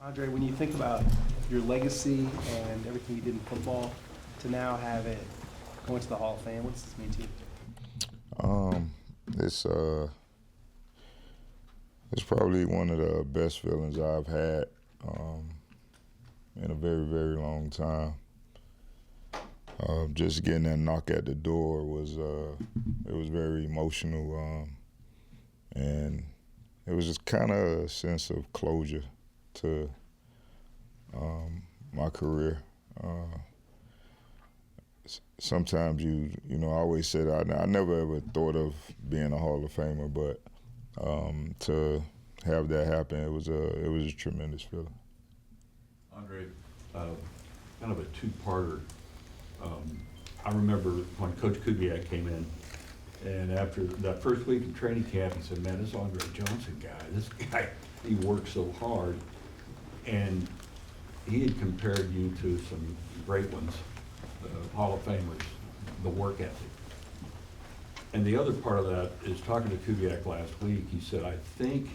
Andre, when you think about your legacy and everything you did in football to now have it go into the Hall of Fame, what does this mean to you? It's probably one of the best feelings I've had in a very, very long time. Just getting that knock at the door was very emotional, and it was just kind of a sense of closure to my career. Sometimes I always said I never ever thought of being a Hall of Famer, but to have that happen, it was a tremendous feeling. Andre, kind of a two-parter. I remember when Coach Kubiak came in, and after that first week of training camp, he said, "Man, this Andre Johnson guy, he works so hard." And he had compared you to some great ones, Hall of Famers, the work ethic. And the other part of that is talking to Kubiak last week, he said, I think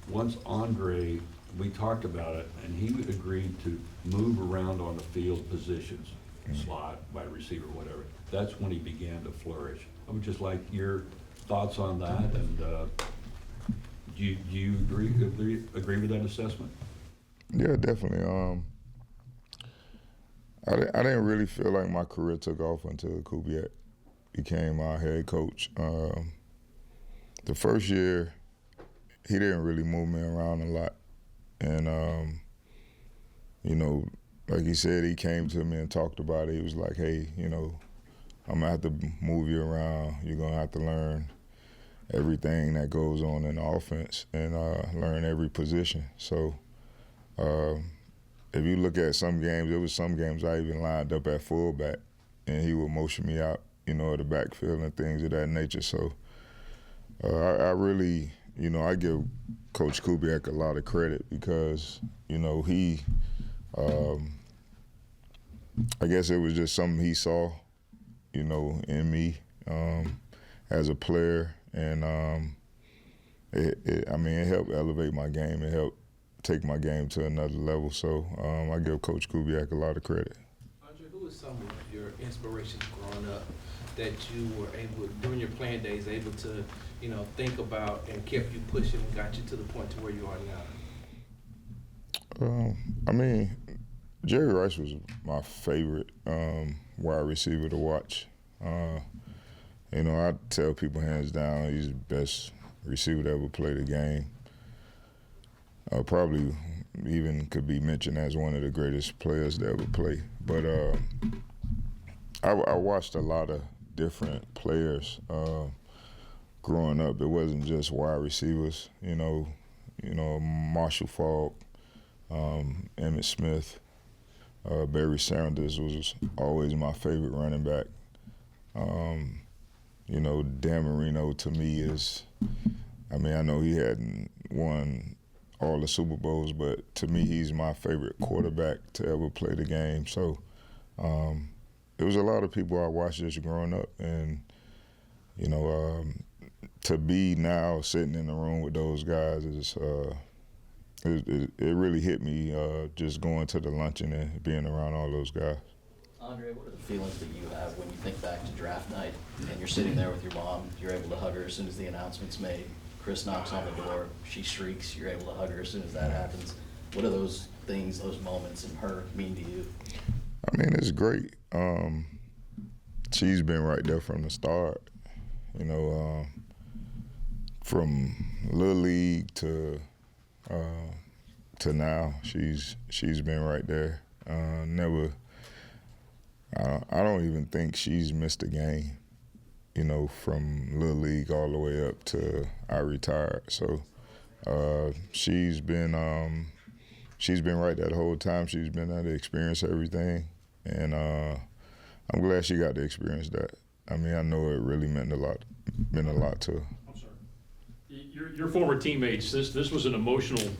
once Andre, we talked about it, and he agreed to move around on the field positions, slot, wide receiver, whatever. That's when he began to flourish. I would just like your thoughts on that, and do you agree with that assessment? Yeah, definitely. I didn't really feel like my career took off until Kubiak became our head coach. The first year, he didn't really move me around a lot. And, like he said, he came to me and talked about it. He was like, hey, I'm going to have to move you around. You're going to have to learn everything that goes on in the offense and learn every position. So if you look at some games, there was some games I even lined up at fullback, and he would motion me out, of the backfield and things of that nature. So I really, I give Coach Kubiak a lot of credit because, he, I guess it was just something he saw, in me as a player, and it helped elevate my game. It helped take my game to another level. So I give Coach Kubiak a lot of credit. Andre, who is some of your inspirations growing up that you were able, during your playing days, able to, think about and kept you pushing and got you to the point to where you are now? Jerry Rice was my favorite wide receiver to watch. I tell people hands down he's the best receiver to ever play the game. Probably even could be mentioned as one of the greatest players to ever play. But I watched a lot of different players growing up. It wasn't just wide receivers. Marshall Faulk, Emmitt Smith, Barry Sanders was always my favorite running back. Dan Marino to me is, I know he hadn't won all the Super Bowls, but to me, he's my favorite quarterback to ever play the game. So there was a lot of people I watched just growing up, and to be now sitting in the room with those guys is it really hit me just going to the luncheon and being around all those guys. Andre, what are the feelings that you have when you think back to draft night and you're sitting there with your mom, you're able to hug her as soon as the announcement's made, Chris knocks on the door, she shrieks, you're able to hug her as soon as that happens. What do those things, those moments and her mean to you? It's great. She's been right there from the start, from Little League to now. She's been right there. Never. I don't even think she's missed a game, from Little League all the way up to I retired. So she's been right that whole time. She's been there to experience everything, and I'm glad she got to experience that. I know it really meant a lot to her. I'm sorry. Your former teammates, this was an emotional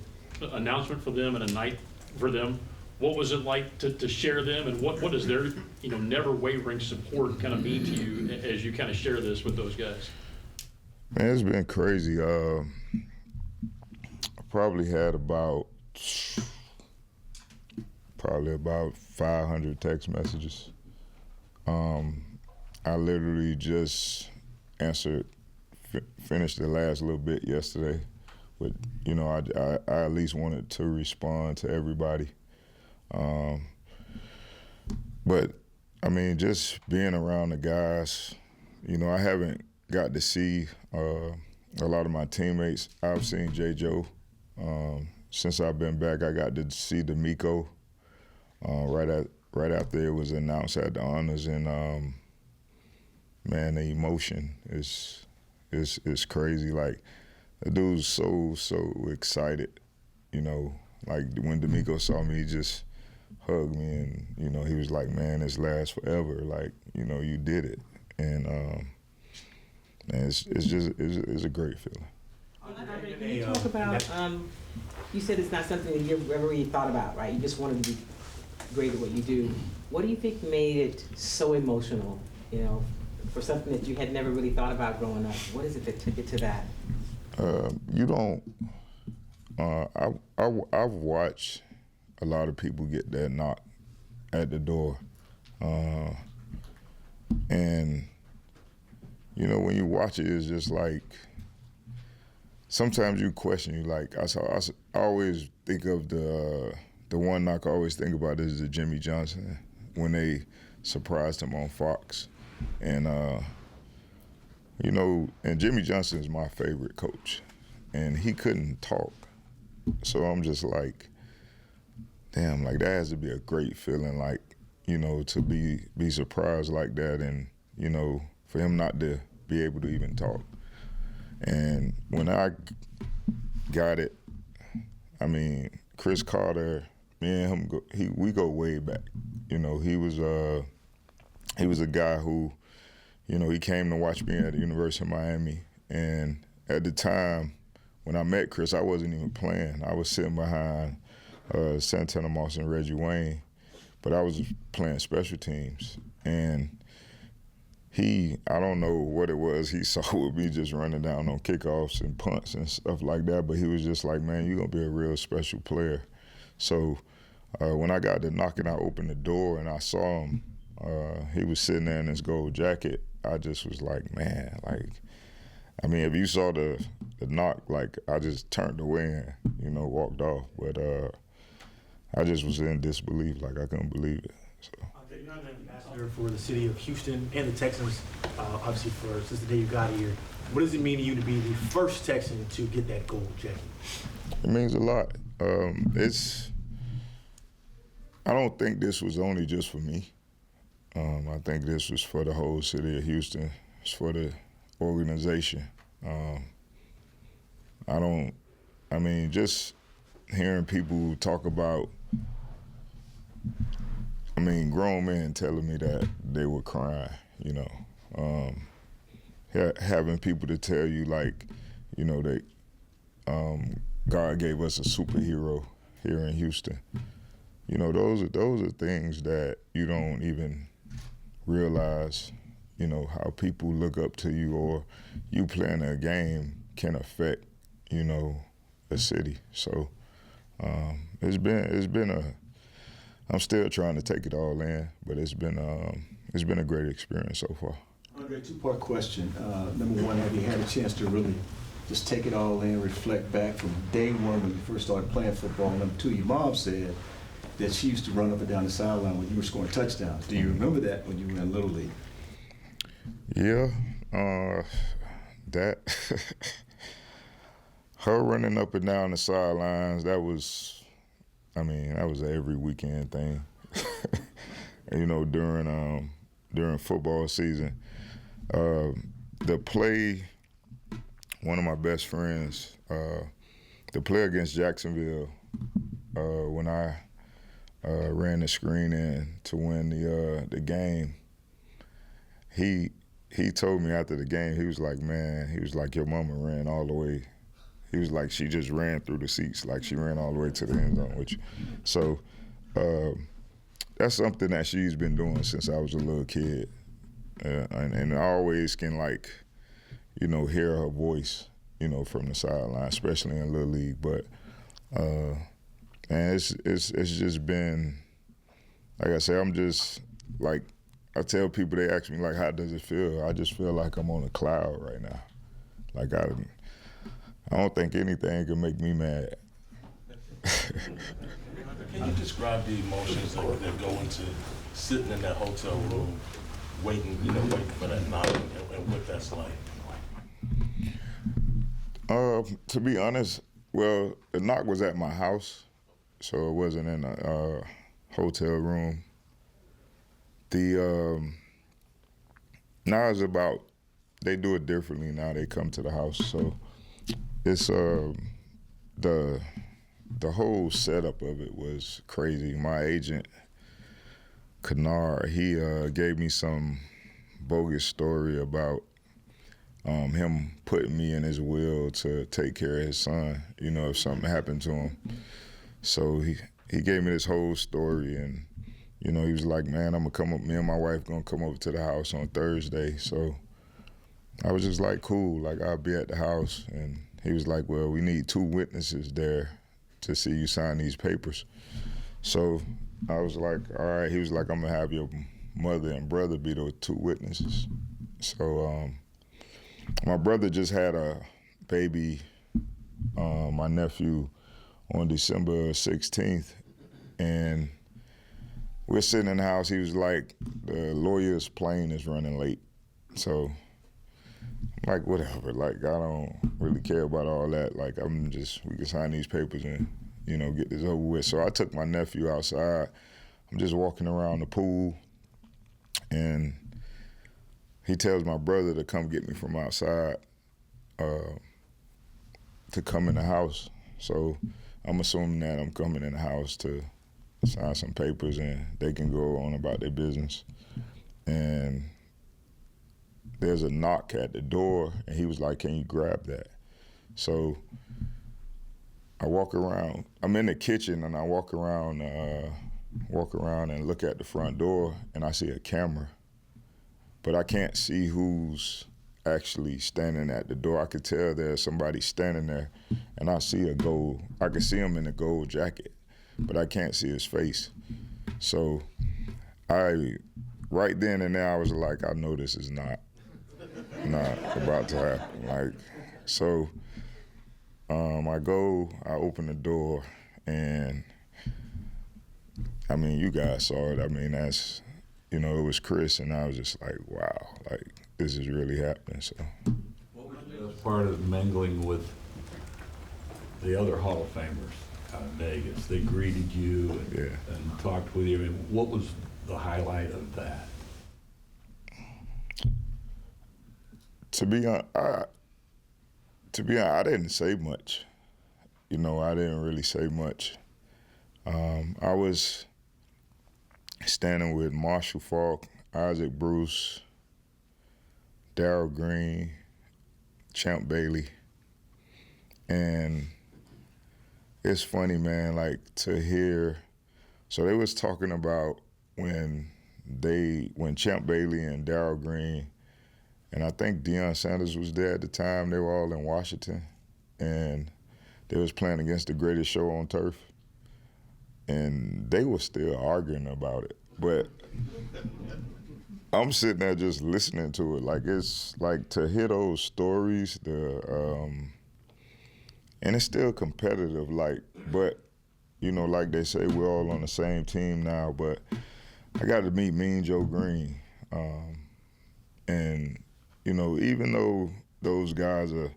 announcement for them and a night for them. What was it like to share them, and what does their never wavering support kind of mean to you as you kind of share this with those guys? Man, it's been crazy. I probably had about probably about 500 text messages. I literally just finished the last little bit yesterday. But, you know, I at least wanted to respond to everybody. But, I mean, just being around the guys, you know, I haven't got to see a lot of my teammates. I've seen J. Joe. Since I've been back, I got to see D'Amico right after it was announced at the honors. And, man, the emotion is crazy. Like, the dude's so excited, you know. Like, when D'Amico saw me, he just hugged me and, you know, he was like, man, this lasts forever. Like, you know, you did it. And, man, it's a great feeling. Andre, can you talk about, you said it's not something that you've ever really thought about, right? You just wanted to be great at what you do. What do you think made it so emotional, you know, for something that you had never really thought about growing up? What is it that took it to that? You don't, I've watched a lot of people get that knock at the door. And, you know, when you watch it, it's just like, sometimes you question, you like, I always think of the one knock I always think about is the Jimmy Johnson, when they surprised him on Fox. And, you know, and Jimmy Johnson is my favorite coach, and he couldn't talk. So I'm just like, damn, like that has to be a great feeling, like, you know, to be surprised like that, and, you know, for him not to be able to even talk. And when I got it, I mean, Chris Carter, me and him, we go way back. You know, he was a guy who, you know, he came to watch me at the University of Miami. And at the time, when I met Chris, I wasn't even playing. I was sitting behind Santana Moss and Reggie Wayne, but I was playing special teams. And I don't know what it was he saw with me just running down on kickoffs and punts and stuff like that, but he was just like, man, you're going to be a real special player. So when I got to knocking, I opened the door and I saw him. He was sitting there in his gold jacket. I just was like, man, like, I mean, if you saw the knock, like, I just turned away and, you know, walked off. But I just was in disbelief, like I couldn't believe it. So. You're an ambassador for the city of Houston and the Texans, obviously since the day you got here. What does it mean to you to be the first Texan to get that gold jacket? It means a lot. I don't think this was only just for me. I think this was for the whole city of Houston. It's for the organization. I mean, just hearing people talk about, I mean, grown men telling me that they were crying, you know. Having people to tell you, like, you know, that God gave us a superhero here in Houston. You know, those are things that you don't even realize, you know, how people look up to you or you playing a game can affect, you know, a city. So it's been I'm still trying to take it all in, but it's been a great experience so far. Andre, two-part question. Number one, have you had a chance to really just take it all in, reflect back from day one when you first started playing football? Number two, your mom said that she used to run up and down the sideline when you were scoring touchdowns. Do you remember that when you were in Little League? Yeah, that her running up and down the sidelines, that was an every weekend thing. You know, during football season. The play, one of my best friends, the play against Jacksonville, when I ran the screen in to win the game, he told me after the game, he was like, man, your mama ran all the way. He was like, she just ran through the seats, like she ran all the way to the end zone with you. So that's something that she's been doing since I was a little kid. And I always can, like, you know, hear her voice, you know, from the sideline, especially in Little League. But and it's just been like I say, I'm just like, I tell people, they ask me like, how does it feel? I just feel like I'm on a cloud right now. Like I don't think anything can make me mad. Can you describe the emotions that go into sitting in that hotel room, waiting for that knock, and what that's like? To be honest, well, the knock was at my house, so it wasn't in a hotel room. Now it's about, they do it differently now. They come to the house, so it's the whole setup of it was crazy. My agent, Kennard, he gave me some bogus story about him putting me in his will to take care of his son, if something happened to him. So he gave me this whole story, and he was like, man, I'm gonna come up, me and my wife gonna come over to the house on Thursday. So I was just like, cool, like I'll be at the house. And he was like, well, we need 2 witnesses there to see you sign these papers. So I was like, all right. He was like, I'm gonna have your mother and brother be those 2 witnesses. So my brother just had a baby, my nephew, on December 16th, and we're sitting in the house. He was like, the lawyer's plane is running late. So I'm like, whatever, like I don't really care about all that. Like we can sign these papers and, get this over with. So I took my nephew outside. I'm just walking around the pool, and he tells my brother to come get me from outside, to come in the house. So I'm assuming that I'm coming in the house to sign some papers and they can go on about their business. And there's a knock at the door, and he was like, can you grab that? So I walk around. I'm in the kitchen, and I walk around and look at the front door, and I see a camera. But I can't see who's actually standing at the door. I could tell there's somebody standing there, and I can see him in a gold jacket, but I can't see his face. So right then and there, I was like, I know this is not about to happen. Like, so I open the door, and I mean, you guys saw it. I mean, that's, it was Chris, and I was just like, wow, like this is really happening. So What was the best part of mingling with the other Hall of Famers out in Vegas? They greeted you and talked with you. I mean, what was the highlight of that? To be honest, I didn't say much. I didn't really say much. I was standing with Marshall Faulk, Isaac Bruce, Darryl Green, Champ Bailey, and it's funny, man, like to hear. So they was talking about when Champ Bailey and Darryl Green, and I think Deion Sanders was there at the time. They were all in Washington, and they was playing against the greatest show on turf, and they were still arguing about it. But I'm sitting there just listening to it. Like, it's like to hear those stories, and it's still competitive, like, but, like they say, we're all on the same team now, but I got to meet Mean Joe Green. And, even though those guys are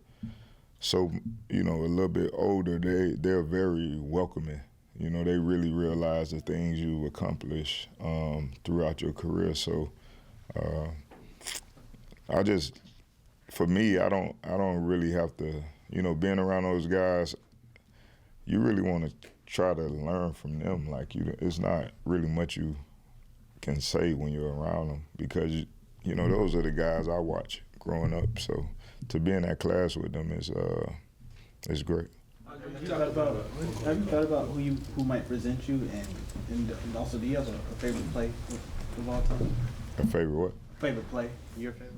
so, a little bit older, they're very welcoming. They really realize the things you've accomplished throughout your career. So for me, I don't really have to, being around those guys, you really want to try to learn from them. Like, it's not really much you can say when you're around them, because, those are the guys I watch growing up. So to be in that class with them is great. Have you thought about who might present you, and also, do you have a favorite play of all time? A favorite what? Favorite play, your favorite?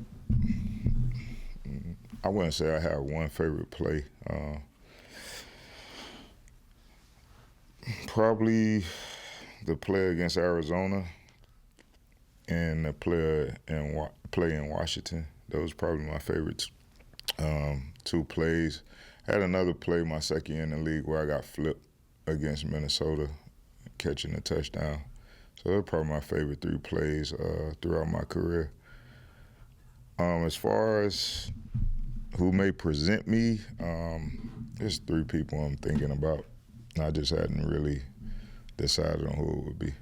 I wouldn't say I have one favorite play. Probably the play against Arizona and the play in Washington. Those probably my favorites. 2 plays. Had another play my second year in the league where I got flipped against Minnesota, catching a touchdown. So those are probably my favorite 3 plays throughout my career. As far as who may present me, there's 3 people I'm thinking about. I just hadn't really decided on who it would be.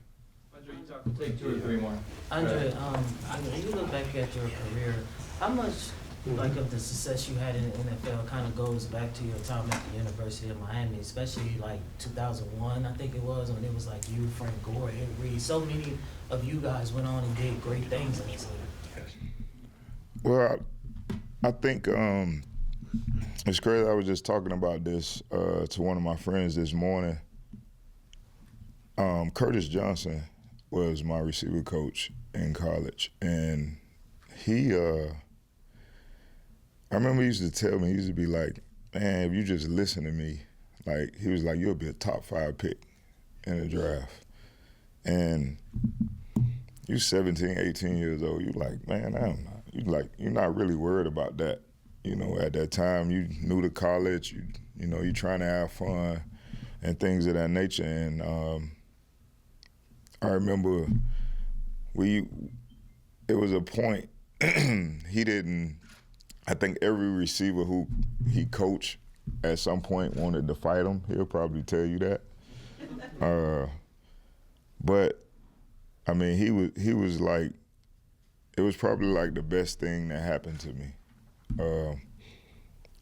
Andre, you talk Take 2 or 3 more. Andre, when you look back at your career, how much like of the success you had in the NFL kind of goes back to your time at the University of Miami, especially like 2001, I think it was, when it was like you, Frank Gore, Ed Reed. So many of you guys went on and did great things in this league. Well, I think it's crazy. I was just talking about this to one of my friends this morning. Curtis Johnson was my receiver coach in college, and he I remember he used to tell me, he used to be like, man, if you just listen to me, like, he was like, you'll be a top 5 pick in the draft. And you 17, 18 years old, you like, man, I'm not. You're not really worried about that. You know, at that time, you new to college, you're trying to have fun and things of that nature. And I remember it was a point he didn't. I think every receiver who he coached at some point wanted to fight him. He'll probably tell you that. But I mean, he was like, it was probably like the best thing that happened to me.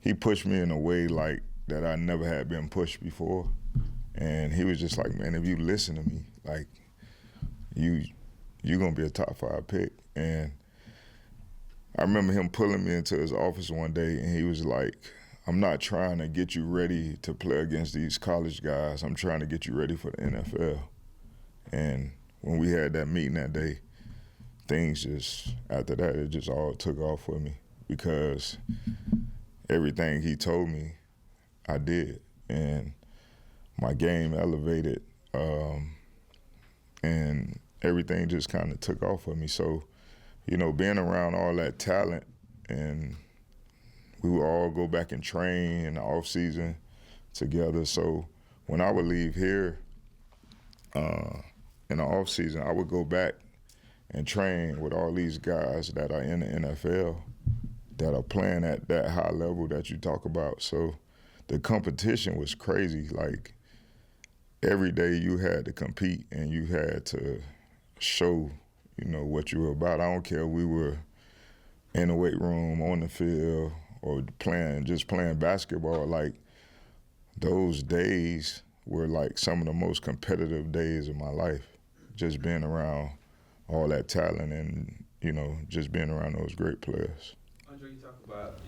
He pushed me in a way like that I never had been pushed before, and he was just like, man, if you listen to me, like, you're gonna be a top 5 pick. And I remember him pulling me into his office one day, and he was like, I'm not trying to get you ready to play against these college guys. I'm trying to get you ready for the NFL. And when we had that meeting that day, things just, after that, it just all took off for me, because everything he told me, I did. And my game elevated, and everything just kind of took off for me. So, being around all that talent, and we would all go back and train in the off season together. So when I would leave here in the off season, I would go back and train with all these guys that are in the NFL that are playing at that high level that you talk about. So the competition was crazy. Like, every day you had to compete and you had to show what you were about. I don't care if we were in the weight room, on the field, or just playing basketball. Like, those days were like some of the most competitive days of my life, just being around all that talent and, just being around those great players. Andre, you talk about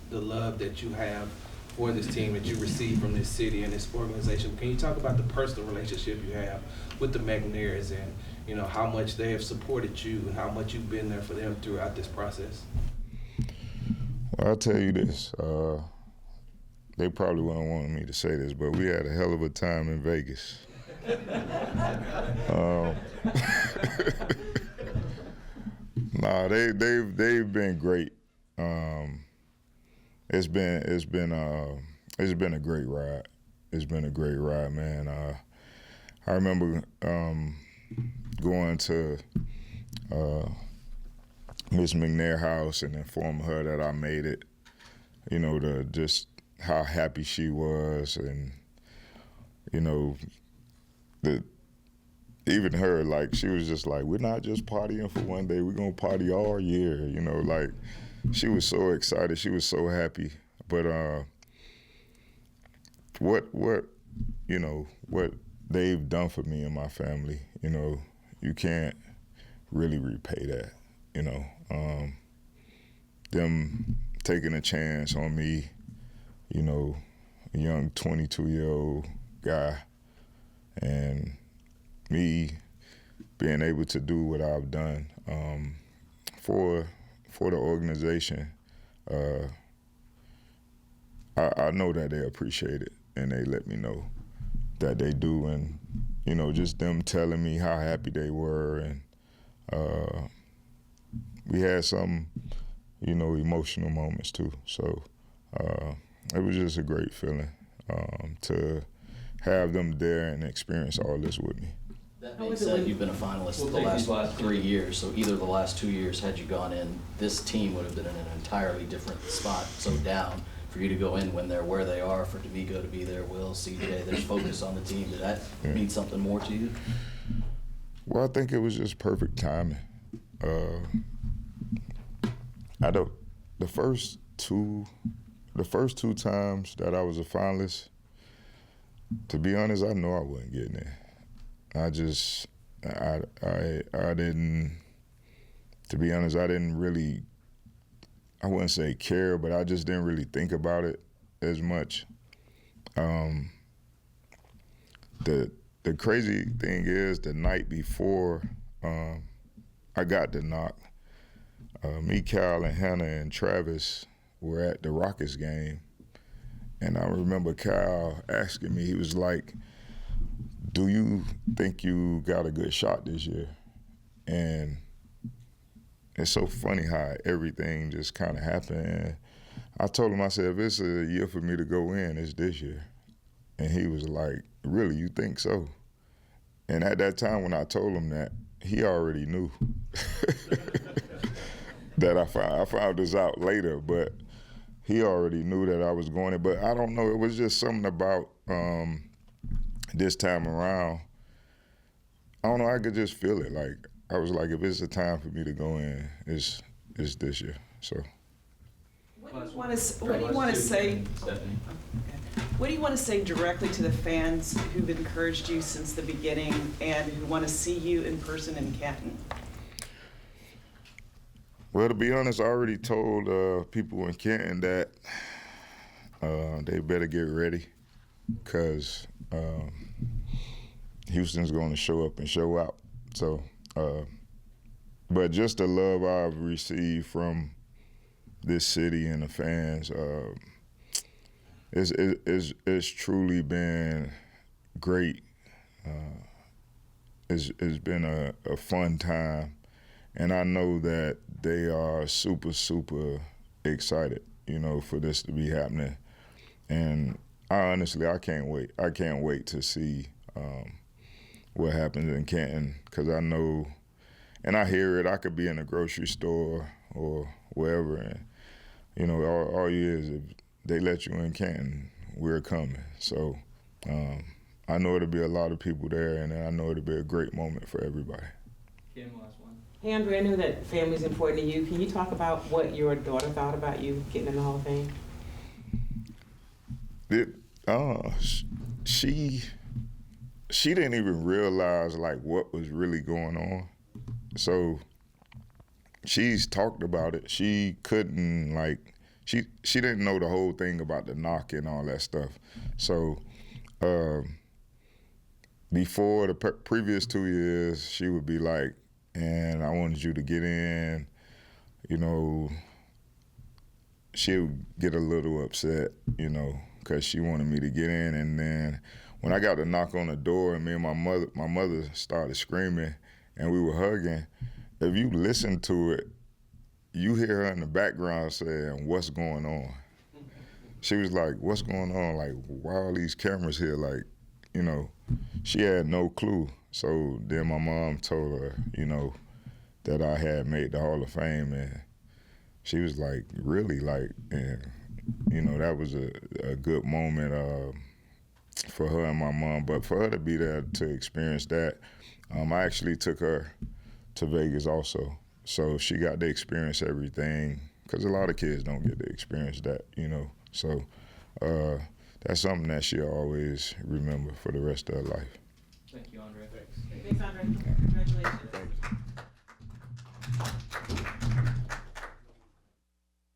the love that you have for this team that you receive from this city and this organization. Can you talk about the personal relationship you have with the McNairs, and how much they have supported you and how much you've been there for them throughout this process? Well, I'll tell you this. They probably wouldn't want me to say this, but we had a hell of a time in Vegas. Nah, they've been great. It's been a great ride. It's been a great ride, man. I remember going to Miss McNair's house and informing her that I made it. To just how happy she was, and even her, like, she was just like, we're not just partying for one day, we're gonna party all year. Like, she was so excited, she was so happy. But what they've done for me and my family, you can't really repay that. Them taking a chance on me, a young 22-year-old guy, and me being able to do what I've done for the organization. I know that they appreciate it, and they let me know. that they do, and just them telling me how happy they were, and we had some emotional moments too. So it was just a great feeling to have them there and experience all this with me. That being said, you've been a finalist the last 3 years, so either the last 2 years, had you gone in, this team would have been in an entirely different spot, so down. For you to go in when they're where they are, for D'Amico to be there, Will, CJ, there's focus on the team. Did that mean something more to you? Well, I think it was just perfect timing. The first two times that I was a finalist, to be honest, I know I wasn't getting there. I didn't, to be honest, I didn't really, I wouldn't say care, but I just didn't really think about it as much. The crazy thing is, the night before I got the knock, me, Cal, and Hannah and Travis were at the Rockets game, and I remember Cal asking me, he was like, "Do you think you got a good shot this year?" And it's so funny how everything just kind of happened. I told him, I said, if it's a year for me to go in, it's this year. And he was like, "Really, you think so?" And at that time when I told him that, he already knew. That I found this out later, but he already knew that I was going in. But I don't know, it was just something about this time around. I don't know, I could just feel it. Like, I was like, if it's a time for me to go in, it's this year. So. What do you want to say directly to the fans who've encouraged you since the beginning and who want to see you in person in Canton? Well, to be honest, I already told people in Canton that they better get ready, because Houston's going to show up and show out. So, but just the love I've received from this city and the fans, it's truly been great. It's been a fun time, and I know that they are super, super excited, for this to be happening. And I can't wait. I can't wait to see what happens in Canton, because I know, and I hear it. I could be in a grocery store or wherever, and all you is, if they let you in Canton, we're coming. So I know it'll be a lot of people there, and I know it'll be a great moment for everybody. Kim, last one. Hey, Andre, I know that family's important to you. Can you talk about what your daughter thought about you getting in the Hall of Fame? She didn't even realize like what was really going on. So she's talked about it. She couldn't she didn't know the whole thing about the knock and all that stuff. So before the previous 2 years, she would be like, "And I wanted you to get in," she would get a little upset, because she wanted me to get in. And then when I got the knock on the door and me and my mother started screaming and we were hugging, if you listen to it, you hear her in the background saying, "What's going on?" She was like, "What's going on? Like, why are all these cameras here?" Like, she had no clue. So then my mom told her, that I had made the Hall of Fame, and she was like, "Really?" Like, and that was a good moment for her and my mom. But for her to be there to experience that, I actually took her to Vegas also. So she got to experience everything, because a lot of kids don't get to experience that, So that's something that she'll always remember for the rest of her life. Thank you, Andre. Thanks, Andre.